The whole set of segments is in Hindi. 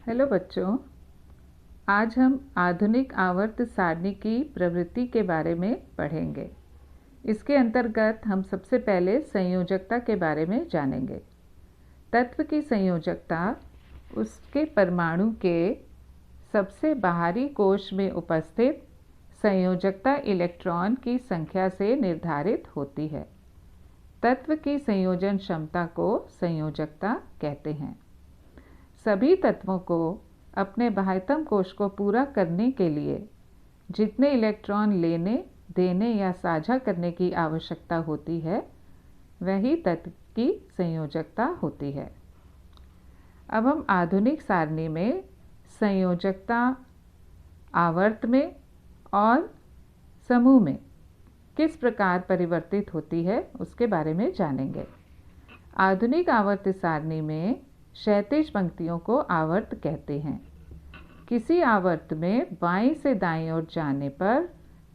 हेलो बच्चों, आज हम आधुनिक आवर्त सारणी की प्रवृत्ति के बारे में पढ़ेंगे। इसके अंतर्गत हम सबसे पहले संयोजकता के बारे में जानेंगे। तत्व की संयोजकता उसके परमाणु के सबसे बाहरी कोश में उपस्थित संयोजकता इलेक्ट्रॉन की संख्या से निर्धारित होती है। तत्व की संयोजन क्षमता को संयोजकता कहते हैं। सभी तत्वों को अपने बाह्यतम कोश को पूरा करने के लिए जितने इलेक्ट्रॉन लेने, देने या साझा करने की आवश्यकता होती है, वही तत्व की संयोजकता होती है। अब हम आधुनिक सारणी में संयोजकता आवर्त में और समूह में किस प्रकार परिवर्तित होती है उसके बारे में जानेंगे। आधुनिक आवर्त सारणी में क्षैतिज पंक्तियों को आवर्त कहते हैं। किसी आवर्त में बाईं से दाईं ओर जाने पर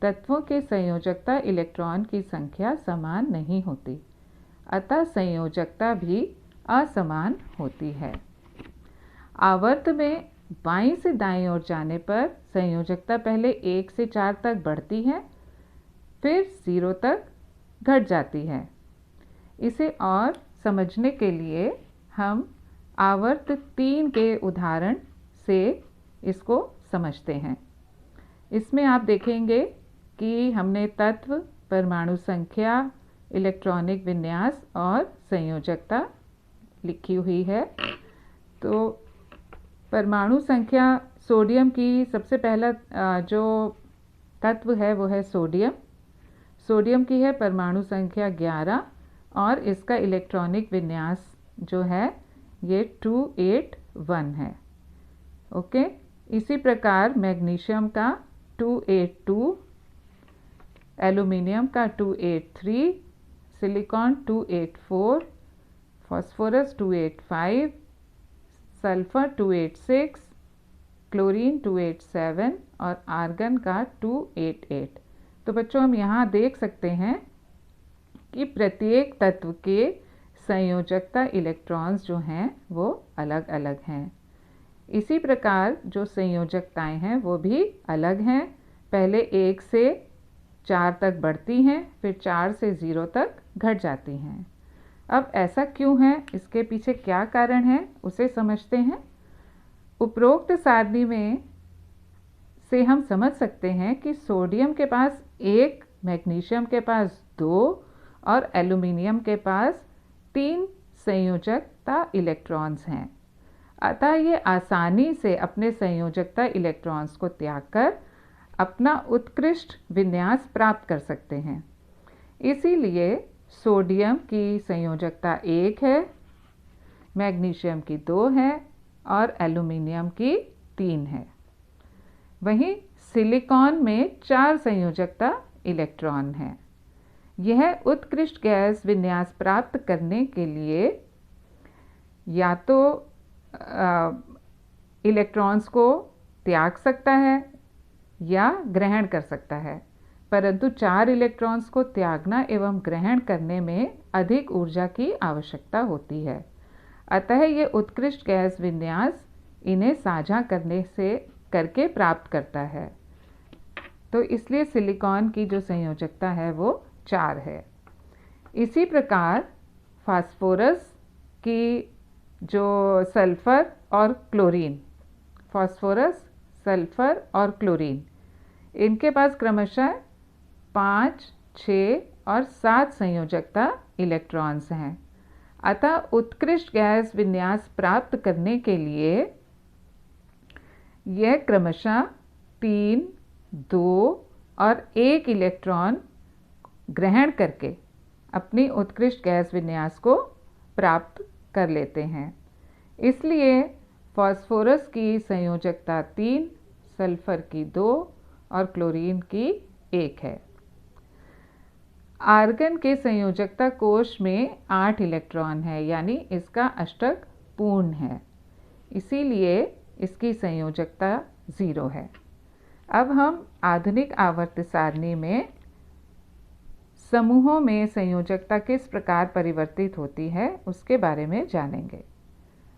तत्वों के संयोजकता इलेक्ट्रॉन की संख्या समान नहीं होती, अतः संयोजकता भी असमान होती है। आवर्त में बाईं से दाईं ओर जाने पर संयोजकता पहले 1 से 4 तक बढ़ती है, फिर 0 तक घट जाती है। इसे और समझने के लिए हम आवर्त 3 के उदाहरण से इसको समझते हैं। इसमें आप देखेंगे कि हमने तत्व, परमाणु संख्या, इलेक्ट्रॉनिक विन्यास और संयोजकता लिखी हुई है। तो परमाणु संख्या सोडियम की सबसे पहला जो तत्व है वो है सोडियम। सोडियम की है परमाणु संख्या 11 और इसका इलेक्ट्रॉनिक विन्यास जो है ये 281 है। ओके, इसी प्रकार मैग्नीशियम का 282, एल्यूमिनियम का 283, सिलिकॉन 284, फास्फोरस 285, सल्फर 286, क्लोरीन 287 और आर्गन का 288। तो बच्चों, हम यहाँ देख सकते हैं कि प्रत्येक तत्व के संयोजकता इलेक्ट्रॉन्स जो हैं वो अलग अलग हैं। इसी प्रकार जो संयोजकताएं हैं वो भी अलग हैं। पहले 1 से 4 तक बढ़ती हैं, फिर 4 से 0 तक घट जाती हैं। अब ऐसा क्यों है, इसके पीछे क्या कारण है, उसे समझते हैं। उपरोक्त सारणी में से हम समझ सकते हैं कि सोडियम के पास 1, मैग्नीशियम के पास 2 और एल्यूमिनियम के पास 3 संयोजकता इलेक्ट्रॉन्स हैं। अतः ये आसानी से अपने संयोजकता इलेक्ट्रॉन्स को त्याग कर अपना उत्कृष्ट विन्यास प्राप्त कर सकते हैं। इसीलिए सोडियम की संयोजकता 1 है, मैग्नीशियम की 2 है और एल्यूमिनियम की 3 है। वहीं सिलिकॉन में 4 संयोजकता इलेक्ट्रॉन हैं। यह उत्कृष्ट गैस विन्यास प्राप्त करने के लिए या तो इलेक्ट्रॉन्स को त्याग सकता है या ग्रहण कर सकता है, परंतु 4 इलेक्ट्रॉन्स को त्यागना एवं ग्रहण करने में अधिक ऊर्जा की आवश्यकता होती है। अतः ये उत्कृष्ट गैस विन्यास इन्हें साझा करके प्राप्त करता है। तो इसलिए सिलिकॉन की जो संयोजकता है वो 4 है। इसी प्रकार फास्फोरस की जो सल्फर और क्लोरीन, फास्फोरस, सल्फर और क्लोरीन, इनके पास क्रमशः 5, 6 और 7 संयोजकता इलेक्ट्रॉन्स हैं। अतः उत्कृष्ट गैस विन्यास प्राप्त करने के लिए यह क्रमशः 3, 2 और 1 इलेक्ट्रॉन ग्रहण करके अपनी उत्कृष्ट गैस विन्यास को प्राप्त कर लेते हैं। इसलिए फास्फोरस की संयोजकता 3, सल्फर की 2 और क्लोरीन की 1 है। आर्गन के संयोजकता कोश में 8 इलेक्ट्रॉन है, यानी इसका अष्टक पूर्ण है, इसीलिए इसकी संयोजकता 0 है। अब हम आधुनिक आवर्त सारणी में समूहों में संयोजकता किस प्रकार परिवर्तित होती है उसके बारे में जानेंगे।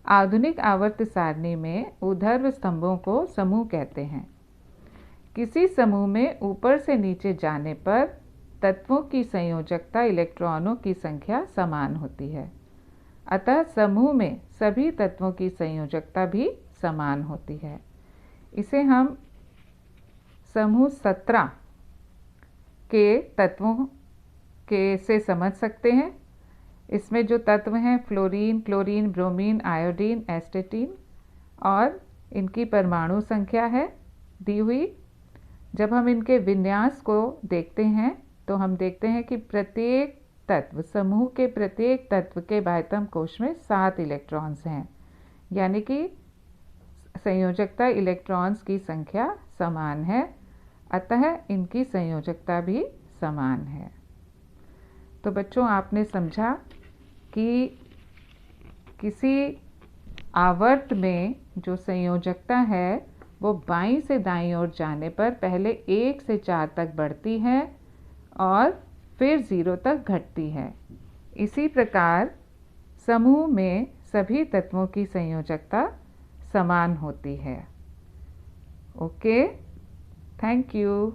आधुनिक आवर्त सारणी में ऊर्ध्व स्तंभों को समूह कहते हैं। किसी समूह में ऊपर से नीचे जाने पर तत्वों की संयोजकता इलेक्ट्रॉनों की संख्या समान होती है, अतः समूह में सभी तत्वों की संयोजकता भी समान होती है। इसे हम समूह 17 के तत्वों से समझ सकते हैं। इसमें जो तत्व हैं फ्लोरीन, क्लोरीन, ब्रोमीन, आयोडीन, एस्टेटीन और इनकी परमाणु संख्या है दी हुई। जब हम इनके विन्यास को देखते हैं तो हम देखते हैं कि प्रत्येक तत्व, समूह के प्रत्येक तत्व के बाह्यतम कोश में 7 इलेक्ट्रॉन्स हैं, यानी कि संयोजकता इलेक्ट्रॉन्स की संख्या समान है, अतः इनकी संयोजकता भी समान है। तो बच्चों, आपने समझा कि किसी आवर्त में जो संयोजकता है वो बाईं से दाईं ओर जाने पर पहले 1 से 4 तक बढ़ती है और फिर 0 तक घटती है। इसी प्रकार समूह में सभी तत्वों की संयोजकता समान होती है। Okay, thank you.